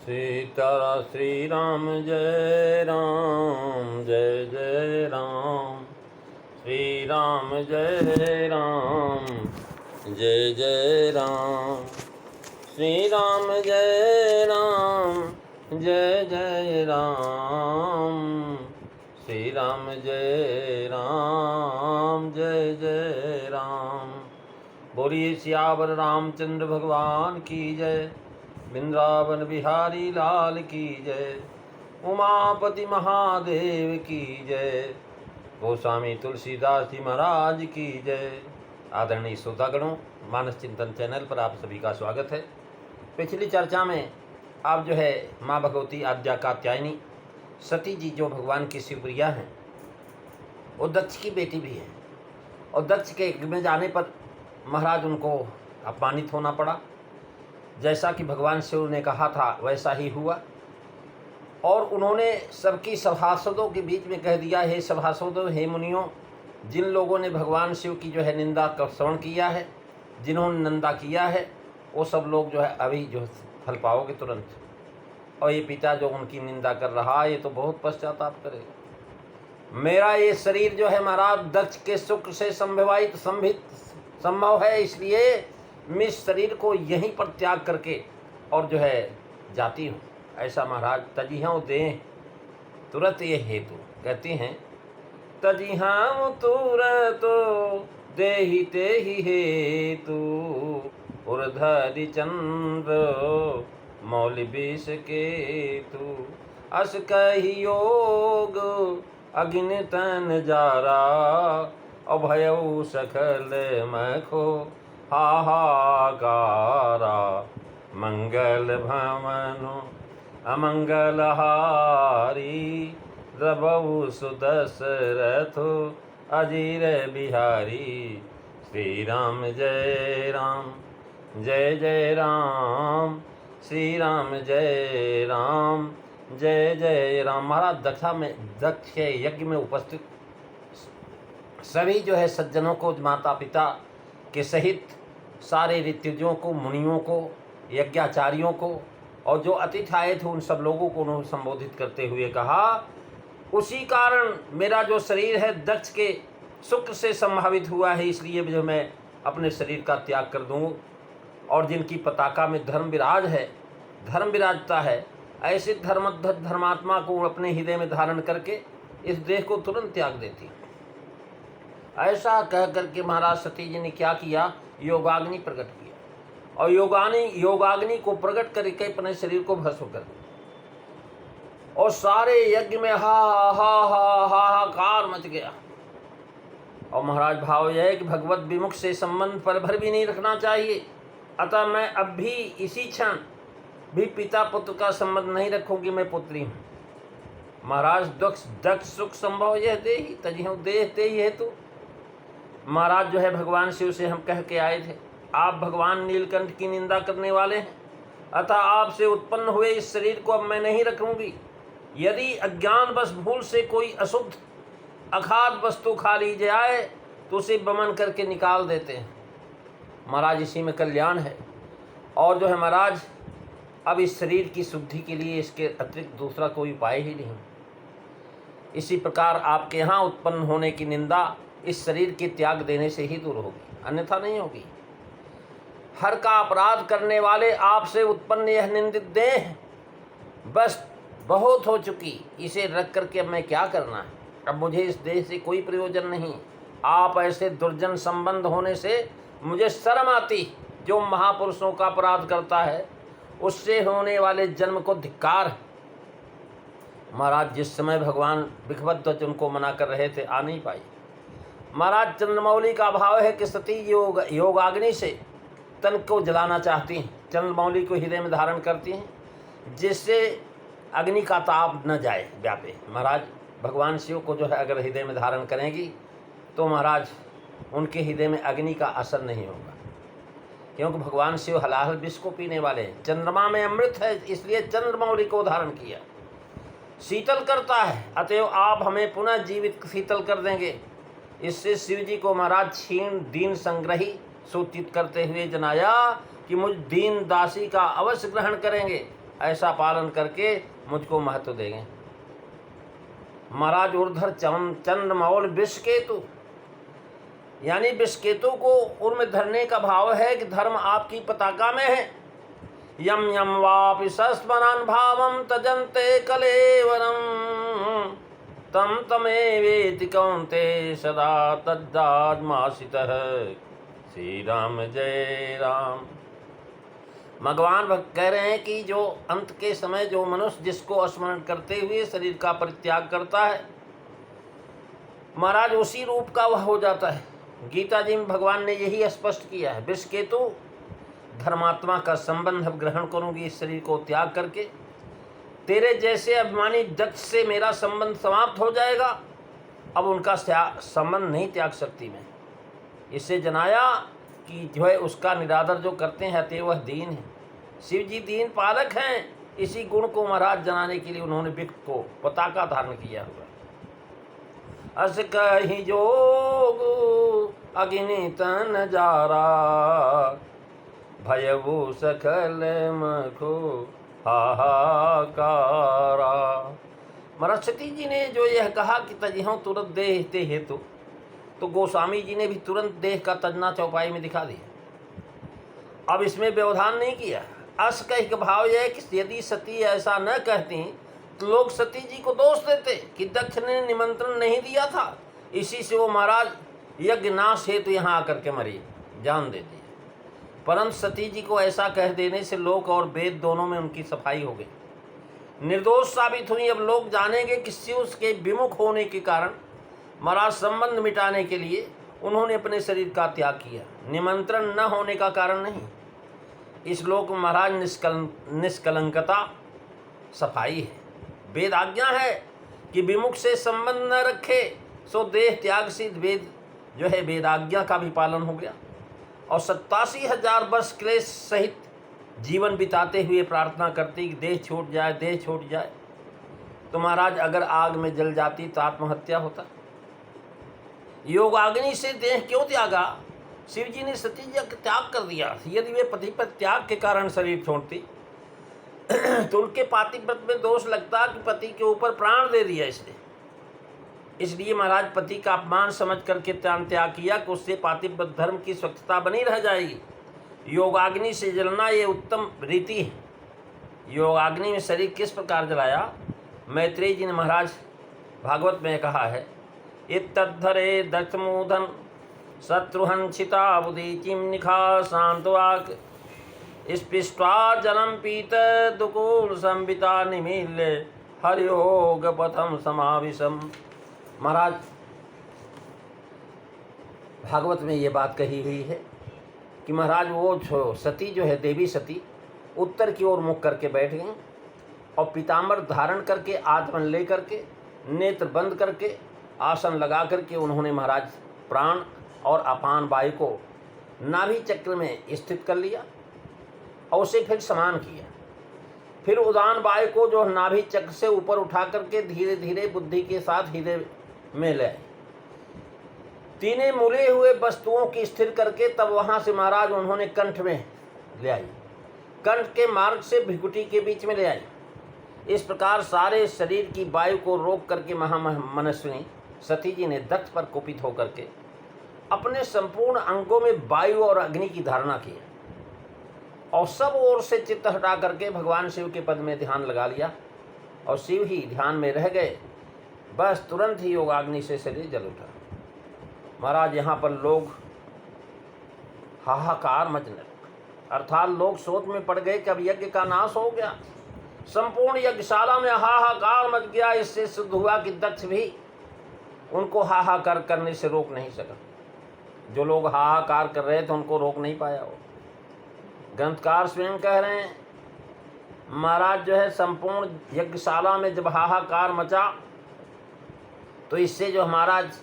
सीतारा श्री राम जय राम जय जय राम। श्री राम जय राम जय जय राम। श्री राम जय राम जय जय राम। श्री राम जय राम जय जय राम। बोलिए सियावर रामचंद्र भगवान की जय। वृंदावन बिहारी लाल की जय। उमापति महादेव की जय। गोस्वामी तुलसीदास जी महाराज की जय। आदरणीय श्रोतागणों, मानस चिंतन चैनल पर आप सभी का स्वागत है। पिछली चर्चा में आप जो है माँ भगवती आद्या कात्यायनी सती जी जो भगवान की शिवप्रिया हैं, वो दक्ष की बेटी भी है और दक्ष के यज्ञ में जाने पर महाराज उनको अपमानित होना पड़ा। जैसा कि भगवान शिव ने कहा था वैसा ही हुआ और उन्होंने सबकी सभासदों के बीच में कह दिया, हे सभासदों, हे मुनियों, जिन लोगों ने भगवान शिव की जो है निंदा का श्रवण किया है, जिन्होंने निंदा किया है, वो सब लोग जो है अभी जो फल पाओगे तुरंत। और ये पिता जो उनकी निंदा कर रहा है, ये तो बहुत पश्चाताप करेगा। मेरा ये शरीर जो है महाराज दक्ष के शुक्र से संभव है, इसलिए मैं इस शरीर को यहीं पर त्याग करके और जो है जाती हूँ। ऐसा महाराज तजिहाँ दें तुरंत ये हेतु कहते हैं, तजिहाँ तुरत देहि तेहि हेतु उर्धरि चंद्र मौलि विष केतु अस कहि योग अग्नि तन जारा अभयउ सकल मखो हाहाकारा मंगल भवनु अमंगल हारी द्रवउ सुदशरथो अजीर बिहारी। श्री राम जय राम जय जय राम। श्री राम जय राम जय जय राम। महाराज दक्ष के यज्ञ में उपस्थित सभी जो है सज्जनों को, माता पिता के सहित सारे ऋत्विजों को, मुनियों को, यज्ञाचार्यों को और जो अतिथि आए थे उन सब लोगों को उन्होंने संबोधित करते हुए कहा, उसी कारण मेरा जो शरीर है दक्ष के शुक्र से संभावित हुआ है, इसलिए जो मैं अपने शरीर का त्याग कर दूँ और जिनकी पताका में धर्म विराजता है, ऐसे धर्मात्मा को अपने हृदय में धारण करके इस देह को तुरंत त्याग देती। ऐसा कह करके महाराज सती जी ने क्या किया, योगाग्नि प्रकट किया और योगाग्नि को प्रकट करके अपने शरीर को भस्म कर दिया और सारे यज्ञ में हाहाकार मच गया। और महाराज भाव यह है कि भगवत विमुख से संबंध पर भर भी नहीं रखना चाहिए। अतः मैं अब भी इसी क्षण भी पिता पुत्र का संबंध नहीं रखूंगी, मैं पुत्री हूँ। महाराज दक्ष सुख संभव यह देहि तजिहु देह तेहि हेतु। महाराज जो है भगवान शिव से हम कह के आए थे, आप भगवान नीलकंठ की निंदा करने वाले हैं, अतः आपसे उत्पन्न हुए इस शरीर को अब मैं नहीं रखूंगी। यदि अज्ञानवश भूल से कोई अशुद्ध अखाद्य वस्तु खा ली जाए तो उसे बमन करके निकाल देते हैं। महाराज इसी में कल्याण है। और जो है महाराज अब इस शरीर की शुद्धि के लिए इसके अतिरिक्त दूसरा कोई उपाय ही नहीं। इसी प्रकार आपके यहाँ उत्पन्न होने की निंदा इस शरीर के त्याग देने से ही दूर होगी, अन्यथा नहीं होगी। हर का अपराध करने वाले आपसे उत्पन्न यह निंदित देह बस बहुत हो चुकी, इसे रख करके अब मैं क्या करना है। अब मुझे इस देह से कोई प्रयोजन नहीं। आप ऐसे दुर्जन संबंध होने से मुझे शर्म आती। जो महापुरुषों का अपराध करता है उससे होने वाले जन्म को धिक्कार। महाराज जिस समय भगवान विखवध्वज उनको मना कर रहे थे, आ नहीं पाई। महाराज चंद्रमौली का भाव है कि सती योगाग्नि से तन को जलाना चाहती हैं, चंद्रमौली को हृदय में धारण करती हैं, जिससे अग्नि का ताप न जाए व्यापे। महाराज भगवान शिव को जो है अगर हृदय में धारण करेंगी तो महाराज उनके हृदय में अग्नि का असर नहीं होगा, क्योंकि भगवान शिव हलाहल विष को पीने वाले हैं। चंद्रमा में अमृत है, इसलिए चंद्रमौली को धारण किया। शीतल करता है, अतएव आप हमें पुनः जीवित शीतल कर देंगे। इससे शिव जी को महाराज क्षीण दीन संग्रही सूचित करते हुए जनाया कि मुझ दीन दासी का अवश्य ग्रहण करेंगे। ऐसा पालन करके मुझको महत्व देंगे। महाराज ऊर्ध्वर चंद्रमौल विषकेतु, यानी विषकेतु को उर्म धरने का भाव है कि धर्म आपकी पताका में है। यम यम वापि सस्मरन् भावम तजन्ते कलेवरम तम तमेवेति कौन्ते सदा तद्दाद्मासितः। श्री राम जय राम। भगवान भक्त कह रहे हैं कि जो अंत के समय जो मनुष्य जिसको स्मरण करते हुए शरीर का परित्याग करता है, महाराज उसी रूप का वह हो जाता है। गीता जी में भगवान ने यही स्पष्ट किया है। विषकेतु, धर्मात्मा का संबंध अब ग्रहण करूंगी इस शरीर को त्याग करके। तेरे जैसे अभिमानी दक्ष से मेरा संबंध समाप्त हो जाएगा, अब उनका संबंध नहीं त्याग सकती मैं। इससे जनाया कि जो है उसका निरादर जो करते हैं अतएव वह दीन है। शिव जी दीन पालक हैं। इसी गुण को महाराज जनाने के लिए उन्होंने विक्त को पताका धारण किया हुआ। अस कहि जोग अग्नि तन जारा, भयभू सकल मखो हाहाकारा। महाराज सती जी ने जो यह कहा कि तजिहों तुरंत देह ते हेतु, तो गोस्वामी जी ने भी तुरंत देह का तजना चौपाई में दिखा दिया। अब इसमें व्यवधान नहीं किया। अस कह के भाव यह है कि यदि सती ऐसा न कहती तो लोग सती जी को दोष देते कि दक्ष ने निमंत्रण नहीं दिया था, इसी से वो महाराज यज्ञ नाश हेतु यहाँ आकर के मरी, जान दे दी। परंतु सती जी को ऐसा कह देने से लोक और वेद दोनों में उनकी सफाई हो गई, निर्दोष साबित हुई। अब लोग जानेंगे कि शिव के विमुख होने के कारण महाराज संबंध मिटाने के लिए उन्होंने अपने शरीर का त्याग किया, निमंत्रण न होने का कारण नहीं। इस लोक में महाराज निष्कलंकता सफाई है। वेद आज्ञा है कि विमुख से संबंध न रखे, सो देह त्याग सिद्ध वेद जो है वेदाज्ञा का भी पालन हो गया। और 87,000 वर्ष क्लेश सहित जीवन बिताते हुए प्रार्थना करती कि देह छूट जाए, देह छूट जाए। तो महाराज अगर आग में जल जाती तो आत्महत्या होता। योगाग्नि से देह क्यों त्यागा? शिव जी ने सती जी का त्याग कर दिया। यदि वे पति पर त्याग के कारण शरीर छोड़ती तो उनके पातिव्रत में दोष लगता कि पति के ऊपर प्राण दे दिया इसने। इसलिए महाराज पति का अपमान समझ करके प्राण त्याग किया कि उससे पातिव्रत धर्म की स्वच्छता बनी रह जाएगी। योगाग्नि से जलना ये उत्तम रीति है। योगाग्नि में शरीर किस प्रकार जलाया? मैत्रेय जी ने महाराज भागवत में कहा है, इत्तद्धरे दत्तमूधन शत्रुहन छिता बुदीचिम निखा शांतवाक स्पृष्ट्वा जलम पीत दुकूल संबिता निमील्य हरियोग पथम समाविशम। महाराज भागवत में ये बात कही हुई है कि महाराज वो सती जो है देवी सती उत्तर की ओर मुख करके बैठ गई और पीताम्बर धारण करके आचमन ले करके नेत्र बंद करके आसन लगा करके उन्होंने महाराज प्राण और अपान वायु को नाभि चक्र में स्थित कर लिया और उसे फिर समान किया। फिर उदान वायु को जो नाभि चक्र से ऊपर उठा करके धीरे धीरे बुद्धि के साथ हृदय में ले आए। तीनों मुले हुए वस्तुओं की स्थिर करके तब वहां से महाराज उन्होंने कंठ में ले आई, कंठ के मार्ग से भृकुटी के बीच में ले आई। इस प्रकार सारे शरीर की वायु को रोक करके महामनस्विनी सती जी ने दक्ष पर कुपित होकर के अपने संपूर्ण अंगों में वायु और अग्नि की धारणा की और सब ओर से चित्त हटा करके भगवान शिव के पद में ध्यान लगा लिया और शिव ही ध्यान में रह गए। बस तुरंत ही योगाग्नि से शरीर जल उठा। महाराज यहाँ पर लोग हाहाकार मचने लगे, अर्थात लोग सोच में पड़ गए कि अब यज्ञ का नाश हो गया। संपूर्ण यज्ञशाला में हाहाकार मच गया। इससे सिद्ध हुआ कि दक्ष भी उनको हाहाकार करने से रोक नहीं सका। जो लोग हाहाकार कर रहे थे उनको रोक नहीं पाया। वो ग्रंथकार स्वयं कह रहे हैं, महाराज जो है संपूर्ण यज्ञशाला में जब हाहाकार मचा तो इससे जो महाराज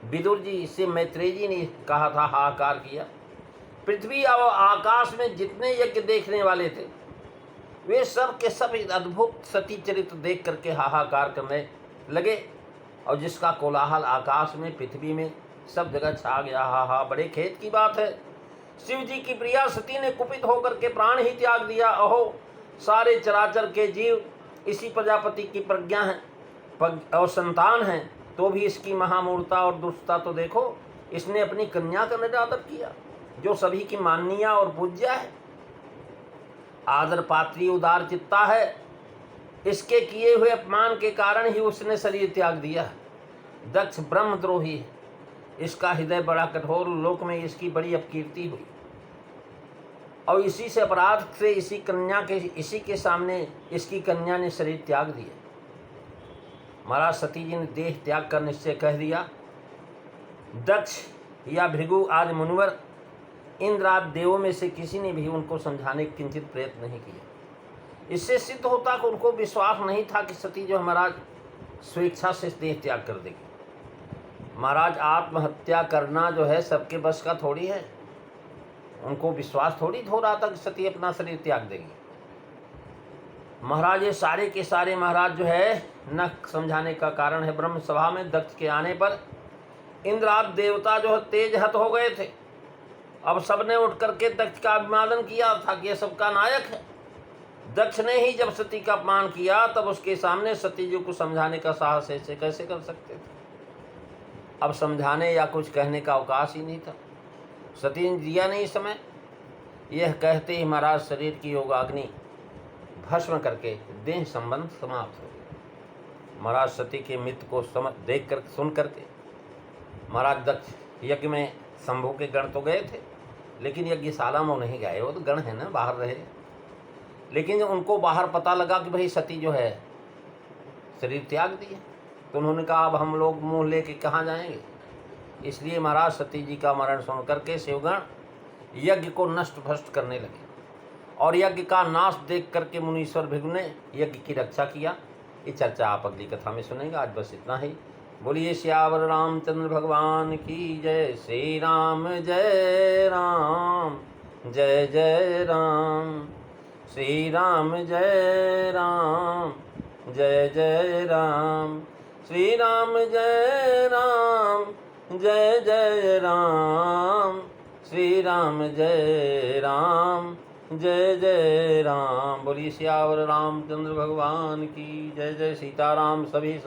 विदुर जी, इससे मैत्रेय जी ने कहा था हाहाकार किया। पृथ्वी और आकाश में जितने यज्ञ देखने वाले थे वे सब के सब अद्भुत सती चरित्र देख करके हाहाकार करने लगे और जिसका कोलाहल आकाश में पृथ्वी में सब जगह छा गया। हा बड़े खेत की बात है। शिव जी की प्रिया सती ने कुपित होकर के प्राण ही त्याग दिया। अहो सारे चराचर के जीव इसी प्रजापति की प्रज्ञा है और संतान है, तो भी इसकी महामूर्ता और दुष्टता तो देखो। इसने अपनी कन्या का निरादर किया जो सभी की माननीय और पूज्या है, आदर पात्री उदार चित्ता है। इसके किए हुए अपमान के कारण ही उसने शरीर त्याग दिया। दक्ष ब्रह्मद्रोही है, इसका हृदय बड़ा कठोर, लोक में इसकी बड़ी अपकीर्ति हुई और इसी से अपराध से इसी के सामने इसकी कन्या ने शरीर त्याग दिया। महाराज सती जी ने देह त्याग कर निश्चय कह दिया। दक्ष या भृगु आदि मुनिवर, इंद्र आदि देवों में से किसी ने भी उनको समझाने की किंचित प्रयत्न नहीं किया। इससे सिद्ध होता कि उनको विश्वास नहीं था कि सती जो महाराज स्वेच्छा से देह त्याग कर देगी। महाराज आत्महत्या करना जो है सबके बस का थोड़ी है। उनको विश्वास थोड़ी हो रहा था कि सती अपना शरीर त्याग देगी। महाराज ये सारे के सारे महाराज जो है न समझाने का कारण है। ब्रह्म सभा में दक्ष के आने पर इंद्र आदि देवता जो है तेज हत हो गए थे। अब सबने उठ करके दक्ष का अभिवादन किया था कि यह सबका नायक है। दक्ष ने ही जब सती का अपमान किया तब उसके सामने सती जी को समझाने का साहस ऐसे कैसे कर सकते थे। अब समझाने या कुछ कहने का अवकाश ही नहीं था। सती ने दिया नहीं समय। यह कहते ही महाराज शरीर की योगाग्नि भस्म करके देह संबंध समाप्त हो गया। महाराज सती के मित्र को देख कर सुन करके महाराज दक्ष यज्ञ में शंभु के गण तो गए थे, लेकिन यज्ञशाला में नहीं गए। वो तो गण है ना, बाहर रहे। लेकिन जब उनको बाहर पता लगा कि भाई सती जो है शरीर त्याग दिया, तो उन्होंने कहा अब हम लोग मुँह लेके कहाँ जाएंगे। इसलिए महाराज सती जी का मरण सुन करके शिवगण यज्ञ को नष्ट भ्रष्ट करने लगे और यज्ञ का नाश देख करके मुनीश्वर भृगु ने यज्ञ की रक्षा किया। ये चर्चा आप अगली कथा में सुनेंगे। आज बस इतना ही। बोलिए श्यावर रामचंद्र भगवान की जय। श्री राम जय राम, जय जय राम। श्री राम जय राम, जय जय राम। श्री राम जय राम, जय जय राम। श्री राम जय राम, जय जय राम। बोलिए श्यावर रामचंद्र भगवान की जय। जय सीताराम। सभी